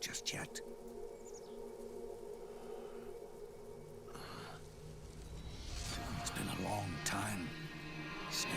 just yet. It's been a long time, Snake.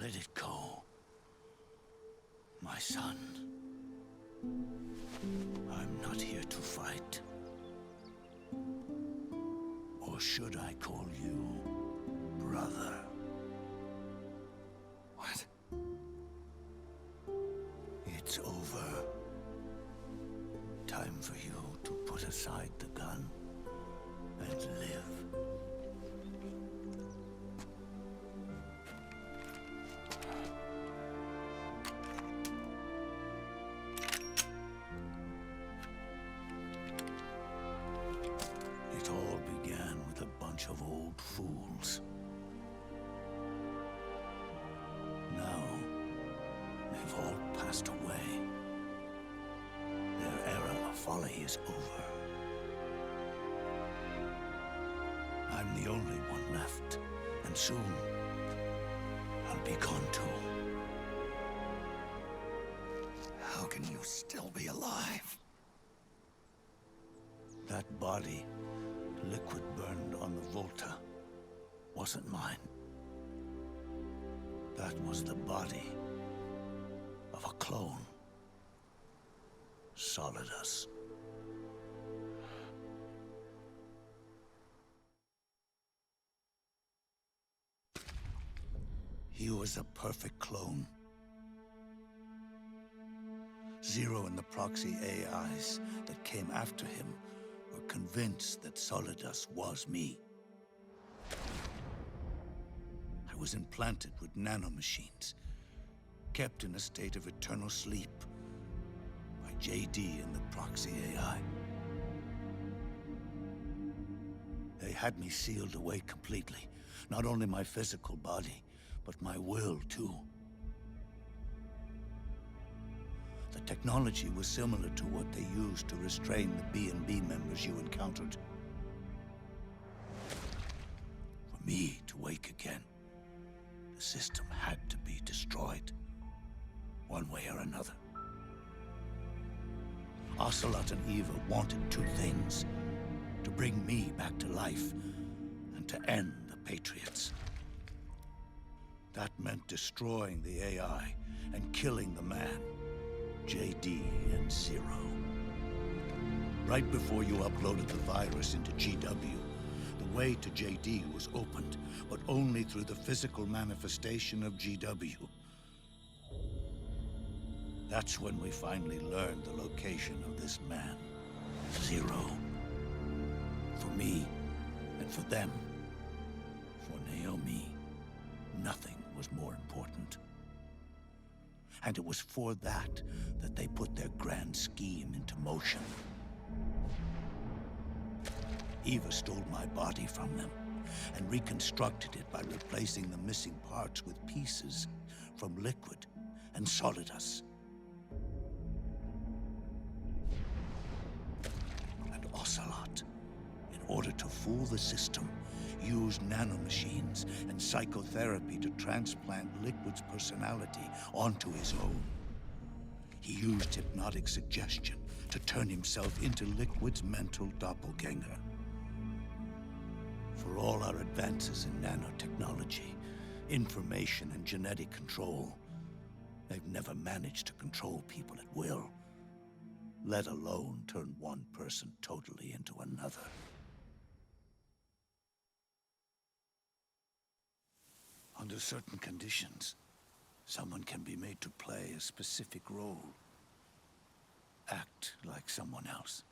Let it go, my son. I'm not here to fight. Or should I call you brother? What? It's over. Time for you to put aside the gun and live. It all began with a bunch of old fools. Now, they've all passed away. Their era of folly is over. I'm the only one left, and soon I'll be gone too. How can you still be alive? That body, liquid burned on the Volta, wasn't mine. That was the body of a clone. Solidus. He was a perfect clone. Zero and the proxy AIs that came after him were convinced that Solidus was me. I was implanted with nanomachines, kept in a state of eternal sleep by JD and the proxy AI. They had me sealed away completely, not only my physical body, but my will too. The technology was similar to what they used to restrain the B&B members you encountered. For me to wake again, the system had to be destroyed, one way or another. Ocelot and Eva wanted two things: to bring me back to life, and to end the Patriots. That meant destroying the AI and killing the man, JD and Zero. Right before you uploaded the virus into GW, the way to JD was opened, but only through the physical manifestation of GW. That's when we finally learned the location of this man, Zero. For me, and for them, for Naomi, nothing was more important. And it was for that they put their grand scheme into motion. Eva stole my body from them and reconstructed it by replacing the missing parts with pieces from Liquid and Solidus. And Ocelot, in order to fool the system, used nanomachines and psychotherapy to transplant Liquid's personality onto his own. He used hypnotic suggestion to turn himself into Liquid's mental doppelganger. For all our advances in nanotechnology, information and genetic control, they've never managed to control people at will, let alone turn one person totally into another. Under certain conditions, someone can be made to play a specific role. Act like someone else.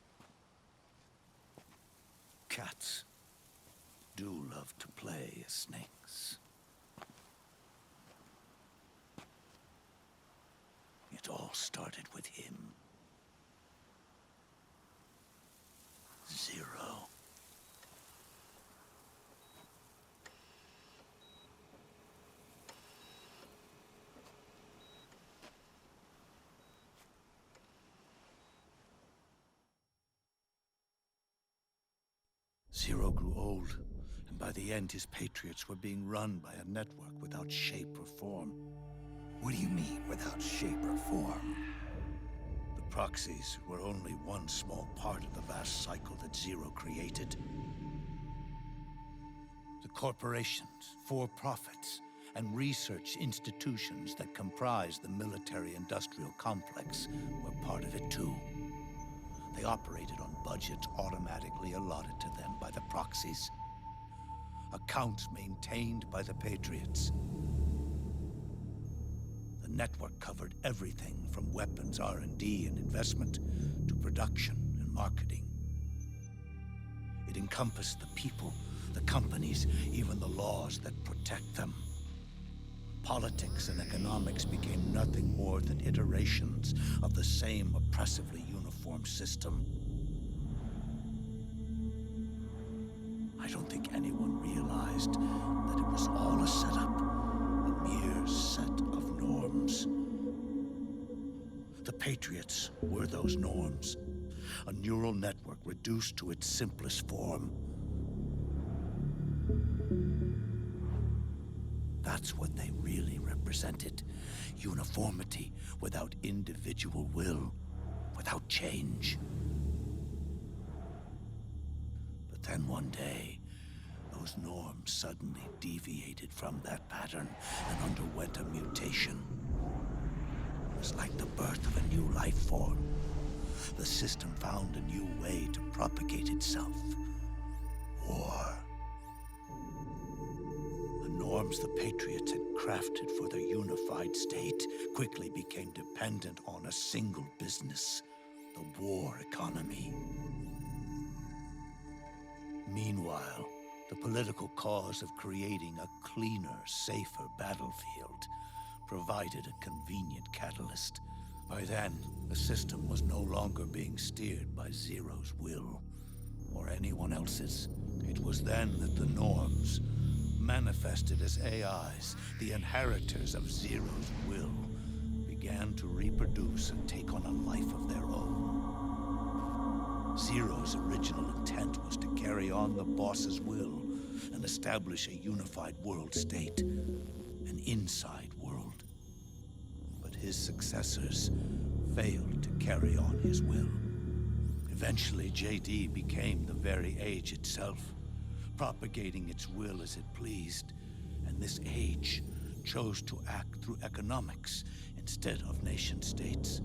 Cats do love to play as snakes. It all started with him. Zero. Zero grew old, and by the end his Patriots were being run by a network without shape or form. What do you mean, without shape or form? The proxies were only one small part of the vast cycle that Zero created. The corporations, for-profits, and research institutions that comprise the military-industrial complex were part of it too. They operated on budgets automatically allotted to them by the proxies. Accounts maintained by the Patriots. The network covered everything from weapons R&D and investment to production and marketing. It encompassed the people, the companies, even the laws that protect them. Politics and economics became nothing more than iterations of the same oppressively uniform system. I don't think anyone realized that it was all a setup, a mere set of norms. The Patriots were those norms, a neural network reduced to its simplest form. That's what they really represented. Uniformity without individual will, without change. But then one day, those norms suddenly deviated from that pattern and underwent a mutation. It was like the birth of a new life form. The system found a new way to propagate itself. War. The norms the Patriots had crafted for their unified state quickly became dependent on a single business, the war economy. Meanwhile, the political cause of creating a cleaner, safer battlefield provided a convenient catalyst. By then, the system was no longer being steered by Zero's will, or anyone else's. It was then that the norms, manifested as AIs, the inheritors of Zero's will, began to reproduce and take on a life of their own. Zero's original intent was to carry on the boss's will and establish a unified world state, an inside world. But his successors failed to carry on his will. Eventually, JD became the very age itself, propagating its will as it pleased, and this age chose to act through economics instead of nation-states.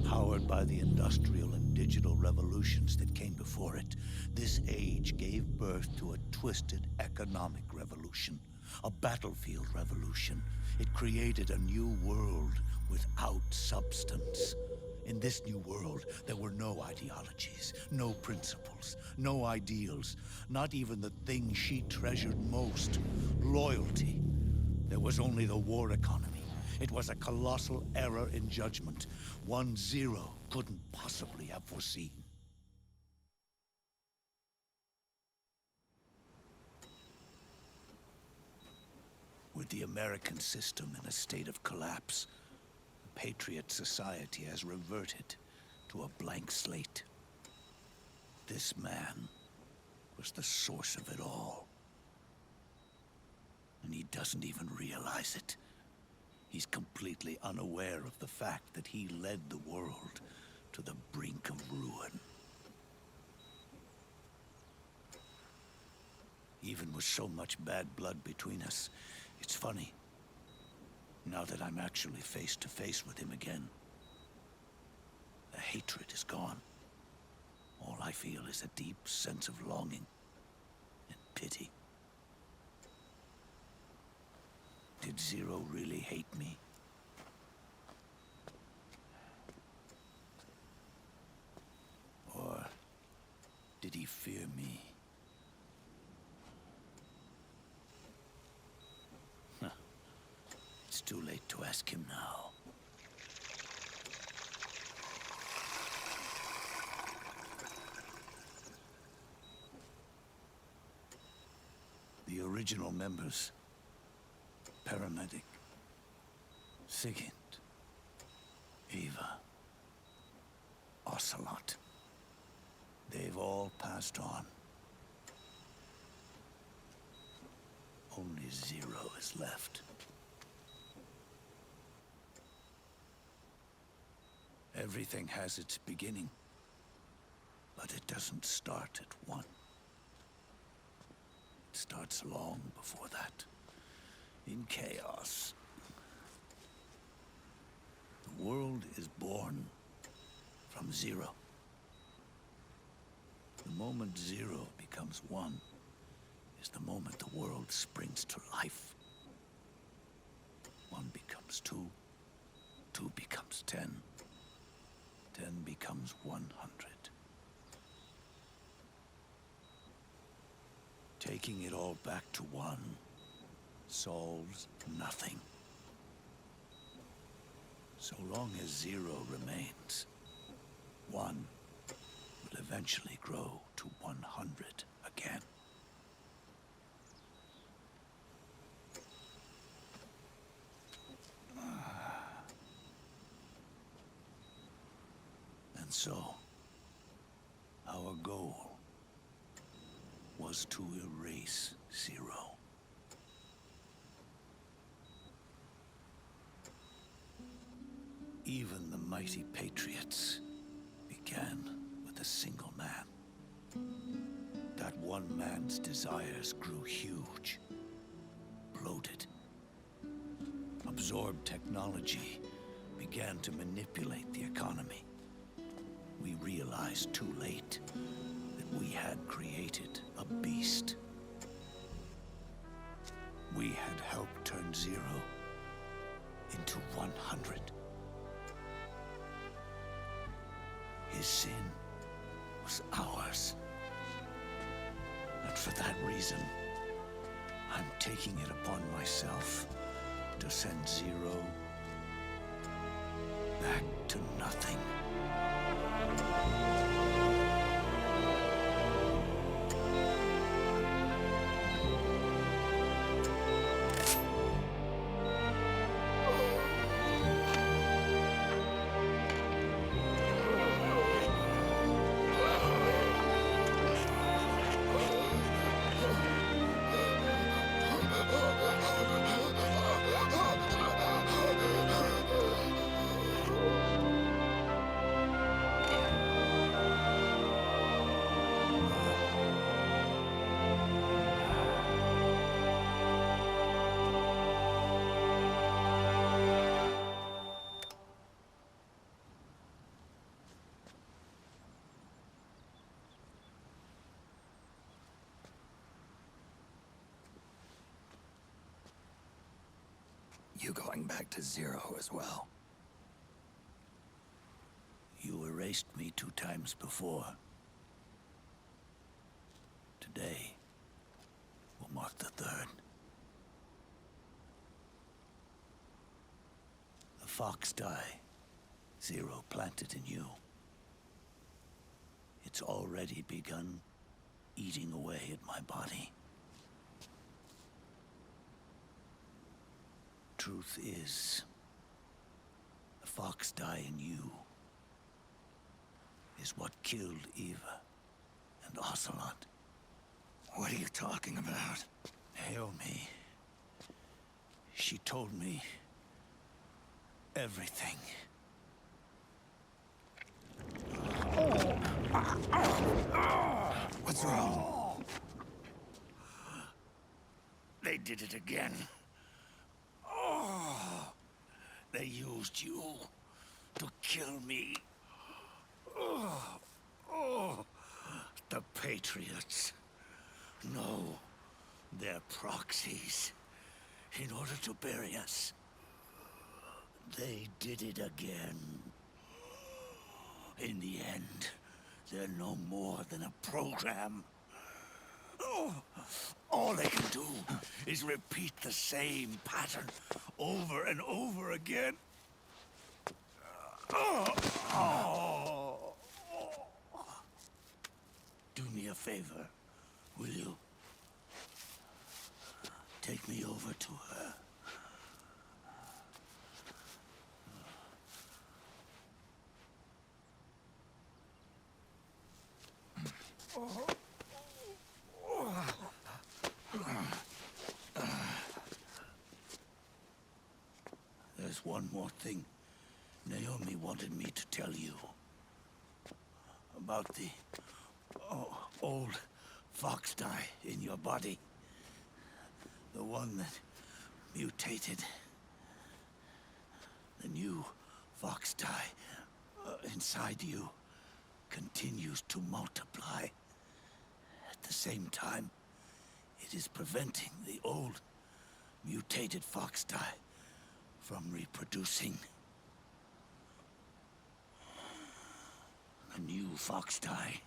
Powered by the industrial and digital revolutions that came before it, this age gave birth to a twisted economic revolution, a battlefield revolution. It created a new world without substance. In this new world, there were no ideologies, no principles, no ideals, not even the thing she treasured most, loyalty. There was only the war economy. It was a colossal error in judgment, one Zero couldn't possibly have foreseen. With the American system in a state of collapse, the Patriot society has reverted to a blank slate. This man was the source of it all. and he doesn't even realize it. He's completely unaware of the fact that he led the world to the brink of ruin. Even with so much bad blood between us, it's funny. Now that I'm actually face to face with him again, the hatred is gone. All I feel is a deep sense of longing and pity. Did Zero really hate me? Or did he fear me? Huh. It's too late to ask him now. The original members, Paramedic, Sigint, Eva, Ocelot, they've all passed on. Only Zero is left. Everything has its beginning, but it doesn't start at one. It starts long before that, in chaos. The world is born from zero. The moment zero becomes one is the moment the world springs to life. One becomes two, two becomes 10, 10 becomes 100. Taking it all back to one solves nothing. So long as zero remains, one will eventually grow to 100 again. And so, our goal was to erase Zero. Even the mighty Patriots began with a single man. That one man's desires grew huge, bloated, absorbed technology, began to manipulate the economy. We realized too late that we had created a beast. We had helped turn Zero into 100. His sin was ours. And for that reason, I'm taking it upon myself to send Zero back to nothing. You going back to Zero as well? You erased me 2 times before. Today will mark the 3rd. The fox die Zero planted in you. It's already begun eating away at my body. Truth is, the fox die in you is what killed Eva and Ocelot. What are you talking about? Hail me. She told me everything. What's wrong? They did it again. They used you to kill me. The Patriots. No, they're proxies. In order to bury us. They did it again. In the end, they're no more than a program. All they can do is repeat the same pattern over and over again. Do me a favor, will you? Take me over to her. There's one more thing Naomi wanted me to tell you. About the old fox dye in your body. The one that mutated. The new fox dye inside you continues to multiply. At the same time, it is preventing the old mutated fox dye from reproducing. The new fox dye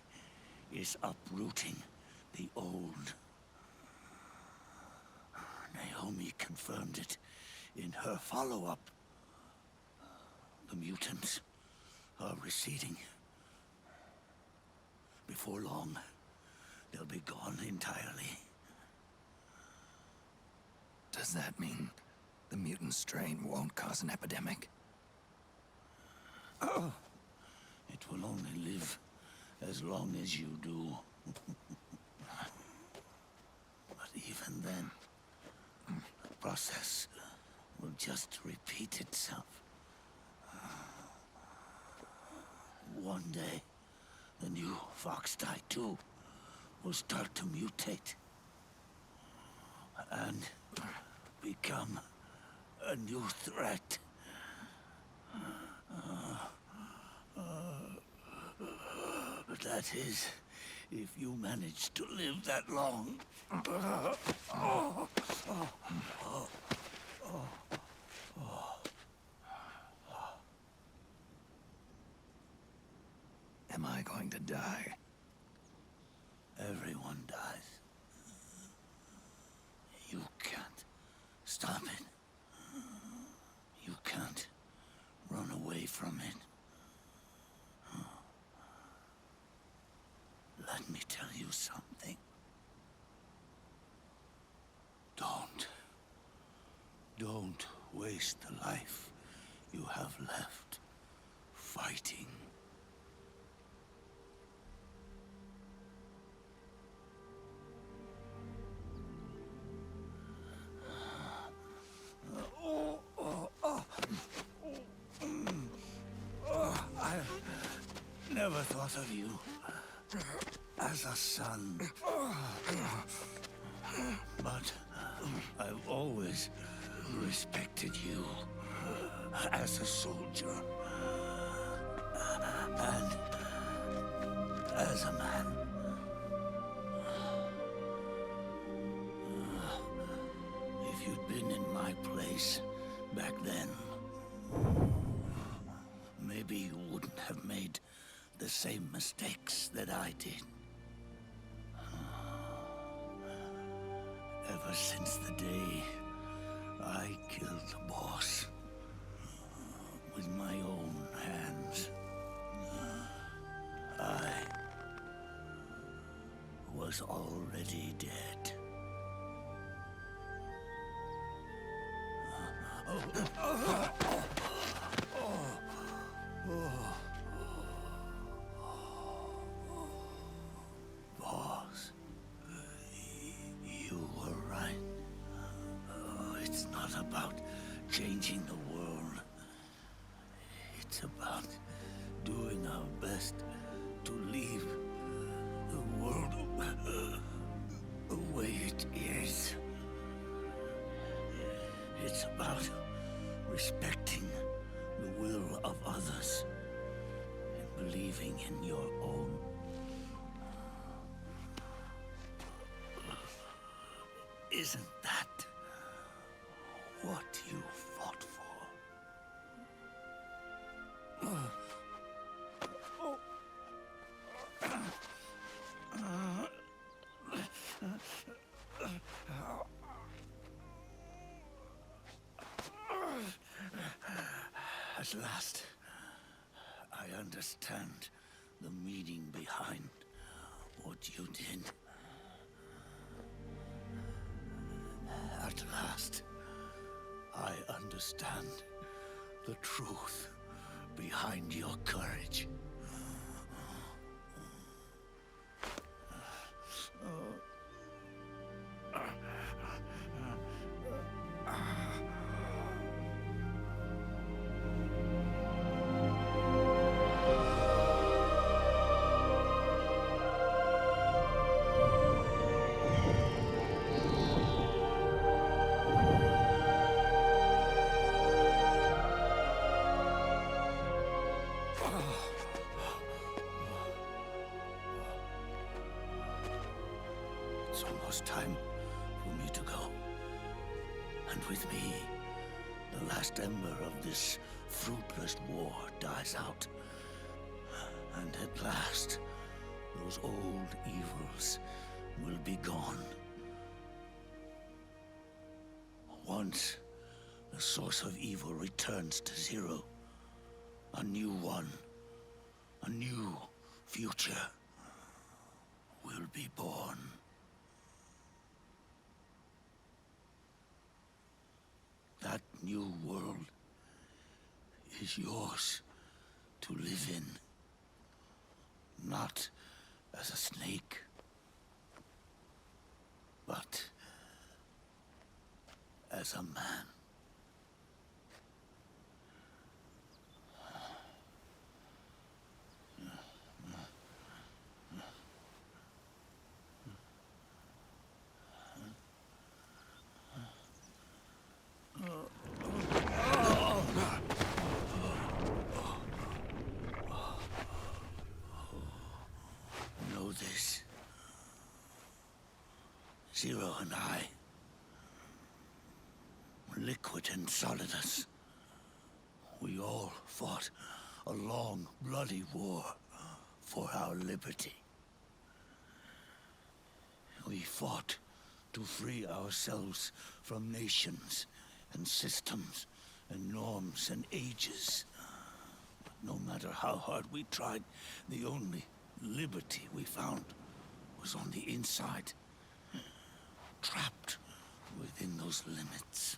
is uprooting the old. Naomi confirmed it in her follow-up. The mutants are receding. Before long, they'll be gone entirely. Does that mean the mutant strain won't cause an epidemic? It will only live as long as you do. But even then, the process will just repeat itself. One day, the new fox dye too will start to mutate. And become a new threat. That is, if you manage to live that long. Am I going to die? Everyone dies. You can't stop it. You can't run away from it. Let me tell you something. Don't waste the life you have left fighting. I never thought of you as a son. But I've always respected you as a soldier. And as a man. If you'd been in my place back then, maybe you wouldn't have made the same mistakes that I did. Ever since the day I killed the boss with my own hands, I was already dead. Boss, you were right. It's not about about changing the world. It's about doing our best to leave the world the way it is. It's about respecting the will of others and believing in your own. Isn't that what you fought for? At last, I understand the meaning behind what you did. At last, I understand the truth behind your courage. It's almost time for me to go. And with me, the last ember of this fruitless war dies out. And at last, those old evils will be gone. Once the source of evil returns to zero, a new one, a new future will be born. That new world is yours to live in, not as a snake, but as a man. Know this. Zero and I, liquid and solidus, we all fought a long, bloody war for our liberty. We fought to free ourselves from nations and systems and norms and ages. But no matter how hard we tried, the only liberty we found was on the inside, trapped within those limits.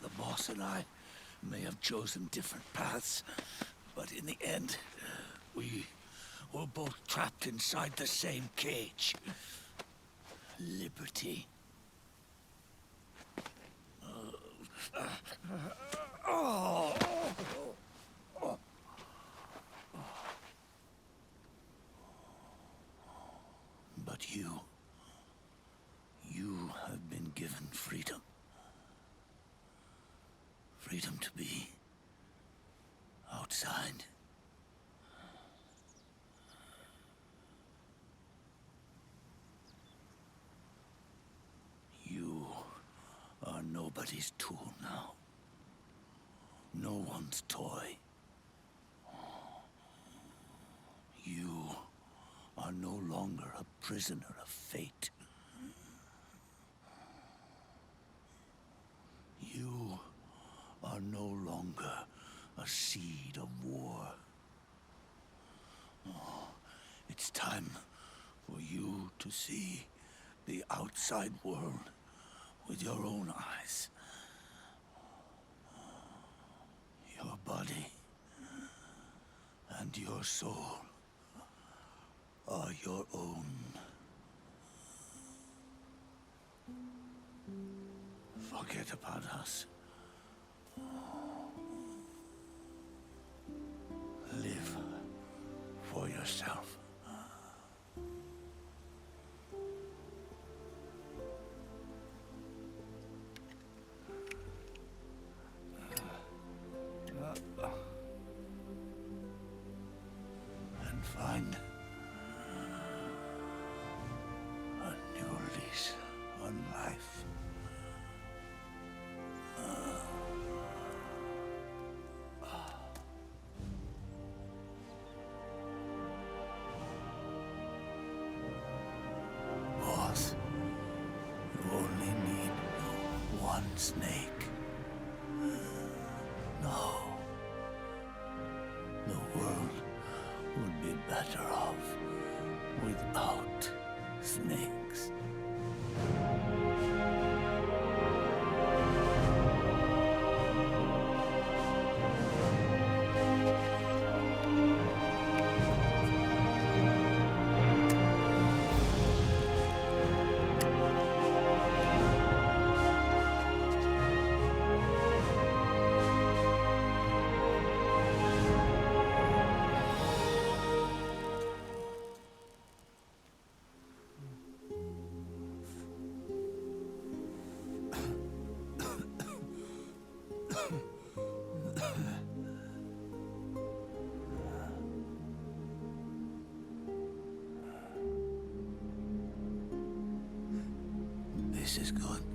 The boss and I may have chosen different paths, but in the end, we were both trapped inside the same cage. Liberty. But you have been given freedom. Freedom to be outside. You are nobody's tool now. No one's toy. You are no longer a prisoner of fate. You are no longer a seed of war. It's time for you to see the outside world with your own eyes. Your body and your soul are your own. Forget about us. Live for yourself. And find a new lease on life. Boss, you only need one snake. No. The world would be better off without snakes. This is good.